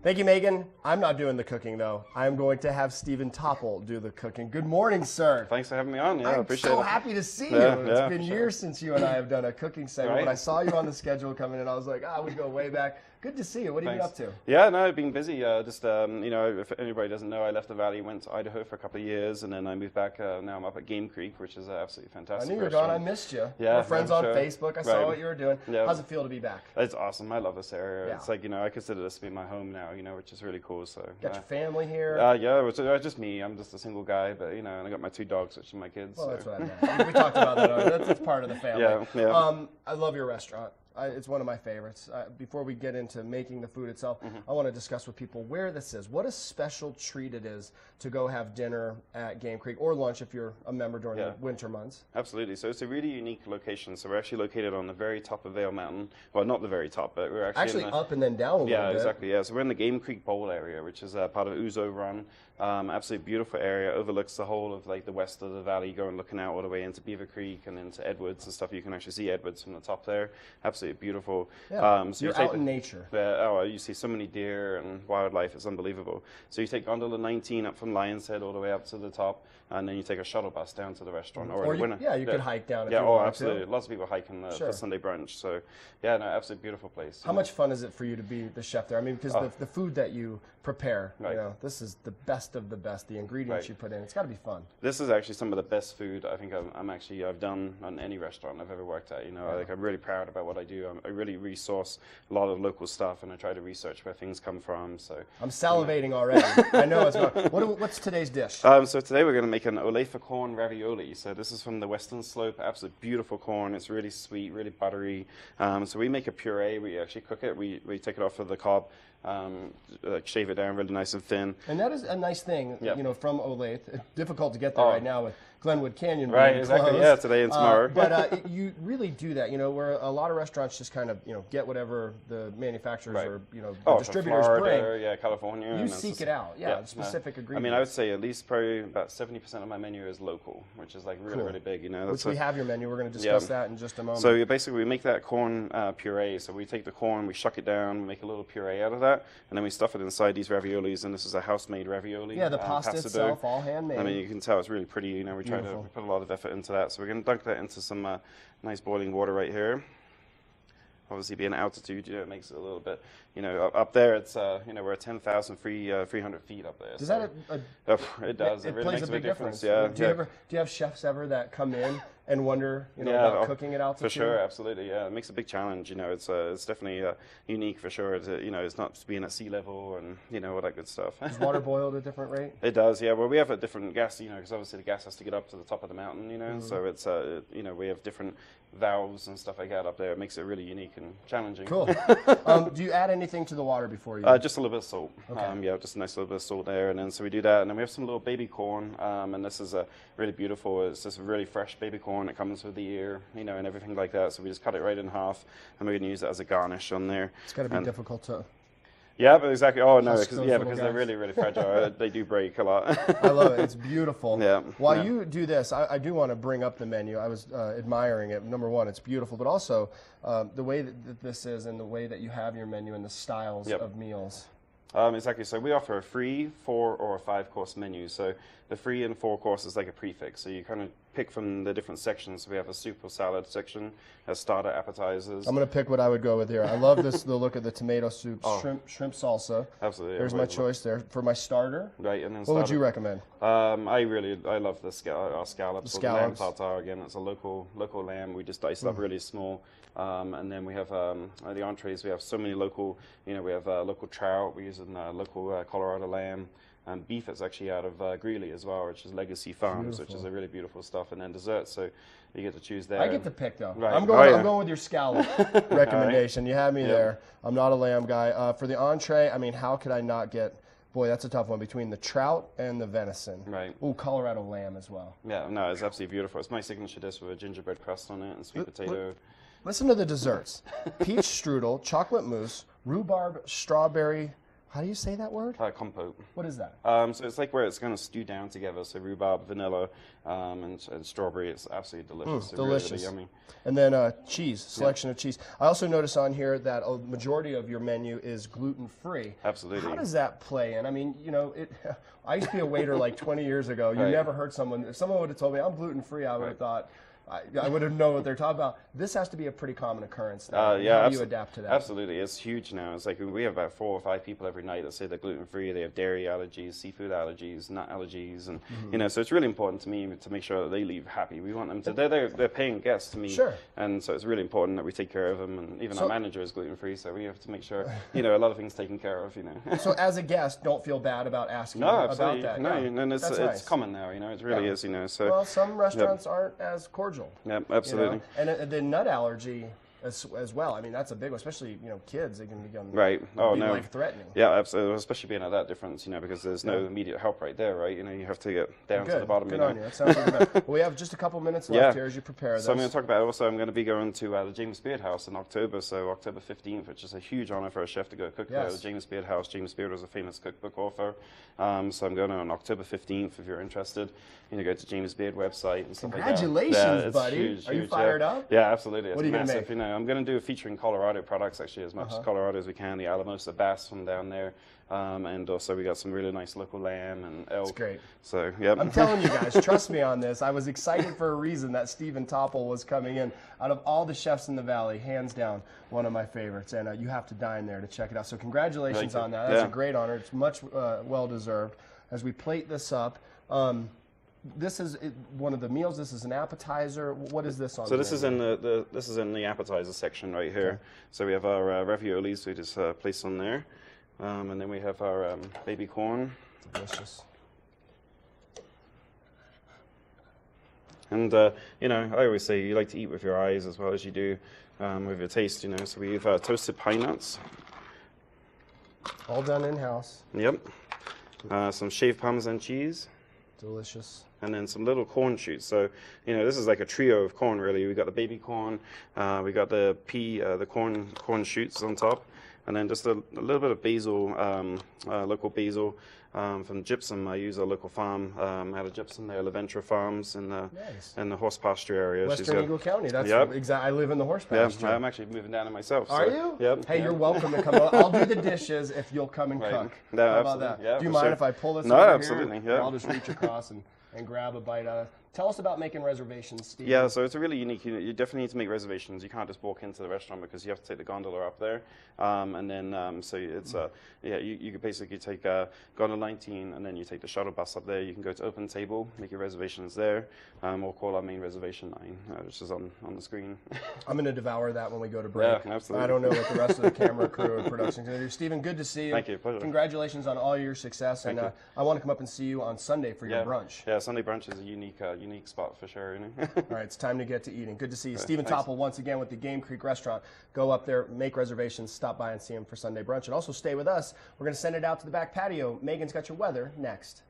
Thank you, Megan. I'm not doing the cooking, though. I'm going to have Stephen Topple do the cooking. Good morning, sir. Thanks for having me on. Yeah, I appreciate I'm it. so happy to see you. Yeah, It's yeah, been for sure. years since you and I have done a cooking segment. Right. When I saw you on the schedule coming in, I was like, we go way back. Good to see you. What have you been up Thanks. to? Yeah, no, I've been busy. If anybody doesn't know, I left the Valley, went to Idaho for a couple of years, and then I moved back. Now I'm up at Game Creek, which is absolutely I fantastic. knew you were restaurant. gone. I missed you. Yeah, We're friends yeah, on sure. Facebook. I saw Right. what you were doing. Yeah. How's it feel to be back? It's awesome. I love this area. Yeah. It's like, I consider this to be my home now, which is really cool. So Got your family here? yeah, it was just me. I'm just a single guy, but and I got my 2 dogs, which are my kids. Well, so. that's what I meant. We talked about that already. That's part of the family. Yeah. I love your restaurant. It's one of my favorites. Before we get into making the food itself, I want to discuss with people where this is. What a special treat it is to go have dinner at Game Creek, or lunch if you're a member during the winter months. Absolutely. So it's a really unique location. So we're actually located on the very top of Vail Mountain. Well, not the very top, but we're actually Up and then down a little bit. Yeah, exactly. Yeah, so we're in the Game Creek Bowl area, which is part of Ouzo Run. Absolutely beautiful area. Overlooks the whole of the west of the valley, going looking out all the way into Beaver Creek and into Edwards and stuff. You can actually see Edwards from the top there. Absolutely beautiful. Yeah. So you're out in nature. You see so many deer and wildlife. It's unbelievable. So you take gondola 19 up from Lion's Head all the way up to the top, and then you take a shuttle bus down to the restaurant. You could hike down if you oh, wanted absolutely. to. Lots of people hiking for Sunday brunch. So, yeah, no, absolutely beautiful place. How much fun is it for you to be the chef there? I mean, because the food that you prepare, this is the best of the best. The ingredients you put in, it's got to be fun. This is actually some of the best food I think I've done on any restaurant I've ever worked at. I'm really proud about what I do. I really resource a lot of local stuff, and I try to research where things come from. So I'm salivating already. I know it's going. What's today's dish? So today we're going to make an olefa corn ravioli. So this is from the western slope. Absolutely beautiful corn. It's really sweet, really buttery. So we make a puree. We actually cook it. We take it off of the cob. Shave it down really nice and thin. And that is a nice thing, from Olathe. It's difficult to get there right now with Glenwood Canyon right, being exactly. closed. Yeah, today and tomorrow. But you really do that, where a lot of restaurants just kind of, get whatever the manufacturers or, the distributors Florida, bring. Yeah, California. You seek it out, specific ingredients. I mean, I would say at least probably about 70% of my menu is local, which is really big, Which we have your menu. We're going to discuss that in just a moment. So basically we make that corn puree. So we take the corn, we shuck it down, we make a little puree out of that, and then we stuff it inside these raviolis, and this is a house-made ravioli. Yeah, the pasta itself, all handmade. I mean, you can tell it's really pretty. We try to put a lot of effort into that. So we're going to dunk that into some nice boiling water right here. Obviously, being altitude, it makes it a little bit, up there, it's, we're at 10,300 feet up there. Does that? It does. It really plays makes a big difference. Yeah. Do you have chefs ever that come in and wonder, about cooking at altitude? For sure, absolutely. Yeah, it makes a big challenge. It's definitely unique for sure. It's not being at sea level and all that good stuff. Does water boil at a different rate? It does. Yeah. Well, we have a different gas. Because obviously the gas has to get up to the top of the mountain. So it's we have different valves and stuff like that up there. It makes it really unique and challenging. Cool. Do you add anything to the water before you? Just a little bit of salt. Okay. Just a nice little bit of salt there, and then so we do that, and then we have some little baby corn, and this is really beautiful. It's just really fresh baby corn. It comes with the ear, and everything like that. So we just cut it right in half, and we're going to use it as a garnish on there. It's got to be difficult to. Yeah, but exactly. Oh no, because they're really, really fragile. They do break a lot. I love it. It's beautiful. Yeah. While you do this, I do want to bring up the menu. I was admiring it. Number one, it's beautiful, but also the way that this is, and the way that you have your menu, and the styles of meals. Exactly. So we offer a 3, 4, or a 5-course menu. So the 3 and 4 course is like a prefix. So you kind of pick from the different sections. So we have a soup or salad section, a starter appetizers. I'm going to pick what I would go with here. I love the look of the tomato soup, shrimp salsa. Absolutely. There's my choice there. For my starter, right, and then what would you recommend? I love our scallops. The or the lamb scallops. tartare. Again, it's a local lamb. We just dice it up really small. And then we have the entrees. We have so many local, we have local trout. We're using local Colorado lamb. And beef is actually out of Greeley as well, which is Legacy Farms, which is a really beautiful stuff. And then dessert, so you get to choose there. I get to pick though. Right. I'm going with your scallop recommendation. You had me there. I'm not a lamb guy. For the entree, I mean, how could I not get? Boy, that's a tough one between the trout and the venison. Right. Ooh, Colorado lamb as well. Yeah, no, it's absolutely beautiful. It's my signature dish with a gingerbread crust on it and sweet potato. Listen to the desserts: peach strudel, chocolate mousse, rhubarb, strawberry How do you say that word? Compote. What is that? So it's like where it's going to stew down together. So rhubarb, vanilla, and strawberry. It's absolutely delicious. Delicious. Really, really yummy. And then cheese, selection of cheese. I also notice on here that a majority of your menu is gluten-free. Absolutely. How does that play in? I mean, you know, I used to be a waiter like 20 years ago. You never heard someone, if someone would have told me I'm gluten-free, I would have thought, I would have known what they're talking about. This has to be a pretty common occurrence now. How do you adapt to that? Absolutely. It's huge now. It's like we have about 4 or 5 people every night that say they're gluten-free. They have dairy allergies, seafood allergies, nut allergies. And, you know, so it's really important to me to make sure that they leave happy. We want them to, they're paying guests to me. Sure. And so it's really important that we take care of them. And even our manager is gluten-free, so we have to make sure, you know, a lot of things taken care of, you know. So as a guest, don't feel bad about asking about that. No, and it's nice. common now, you know, it really is, you know. So, well, some restaurants aren't as cordial. Yeah, absolutely. You know? And the nut allergy as well. I mean, that's a big one, especially, you know, kids. They can become life-threatening. Yeah, absolutely. Especially being at that difference, you know, because there's no immediate help right there, right? You know, you have to get down to the bottom. Good on you. That sounds like well, we have just a couple minutes left here as you prepare this. So I'm going to talk about also, I'm going to be going to the James Beard House in October, so October 15th, which is a huge honor for a chef to go cook at the James Beard House. James Beard was a famous cookbook author. So I'm going on October 15th if you're interested. You know, go to James Beard website and stuff like that. Congratulations, buddy. Huge, are you fired up? Yeah, absolutely. It's what are you massive. Gonna make? You know, I'm going to do a featuring Colorado products actually as much as Colorado as we can. The Alamosa bass from down there. And also we got some really nice local lamb and elk. That's great. So, yeah. I'm telling you guys, trust me on this. I was excited for a reason that Stephen Topple was coming in. Out of all the chefs in the Valley, hands down, one of my favorites. And you have to dine there to check it out. So congratulations on that. That's a great honor. It's much well-deserved. As we plate this up, this is one of the meals. This is an appetizer. What is this on? So this is in the appetizer section right here. Okay. So we have our raviolis. We just place on there. And then we have our baby corn. Delicious. And, you know, I always say you like to eat with your eyes as well as you do with your taste, you know. So we have toasted pine nuts. All done in-house. Yep. Some shaved Parmesan cheese. Delicious. And then some little corn shoots. So, you know, this is like a trio of corn, really. We got the baby corn, we got the corn shoots on top. And then just a little bit of basil, local basil from gypsum. I use a local farm out of gypsum there, Laventra Farms in the horse pasture area. Western Eagle County. That's exactly. I live in the horse pasture. Yeah, I'm actually moving down there myself. Are you? Yep. Hey, you're welcome to come. I'll do the dishes if you'll come and cook. No, how about that? Yeah, do you mind if I pull this? No, over absolutely. Here? Yeah. I'll just reach across and grab a bite out of it. Tell us about making reservations, Steve. Yeah, so it's a really unique. You definitely need to make reservations. You can't just walk into the restaurant because you have to take the gondola up there, and then so it's you could basically take gondola 19, and then you take the shuttle bus up there. You can go to Open Table, make your reservations there, or call our main reservation line, which is on the screen. I'm going to devour that when we go to break. Yeah, absolutely. I don't know what the rest of the camera crew and production is going to do. Stephen, good to see you. Thank you. Pleasure. Congratulations on all your success, Thank you. I want to come up and see you on Sunday for your brunch. Yeah, Sunday brunch is a unique spot for sure. You know? All right, it's time to get to eating. Good to see you. Stephen Topple once again with the Game Creek Restaurant. Go up there, make reservations, stop by and see him for Sunday brunch. And also stay with us. We're going to send it out to the back patio. Megan's got your weather next.